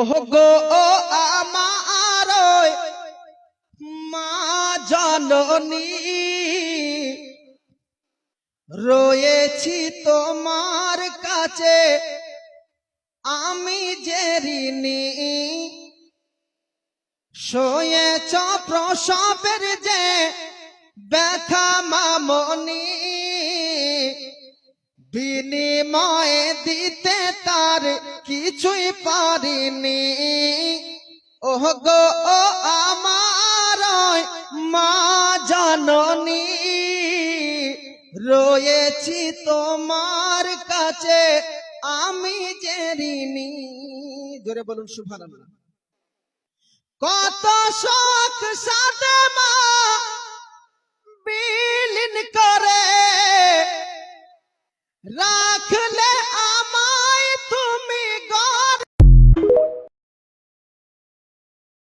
ওহ গো আমার মা জননী, রয়েছি তোমার কাছে আমি যে ঋণী। সয়েছ প্রসবের যে ব্যথা মামনি, বিনিময়ে দিতে তার কিছুই পারিনি। ওহ গো আমার মা জননী, রয়েছি তোমার কাছে আমি যে ঋণী। জোরে বলুন সুবহানাল্লাহ। কত শোক সাথে মা বিলীন করে রাখলে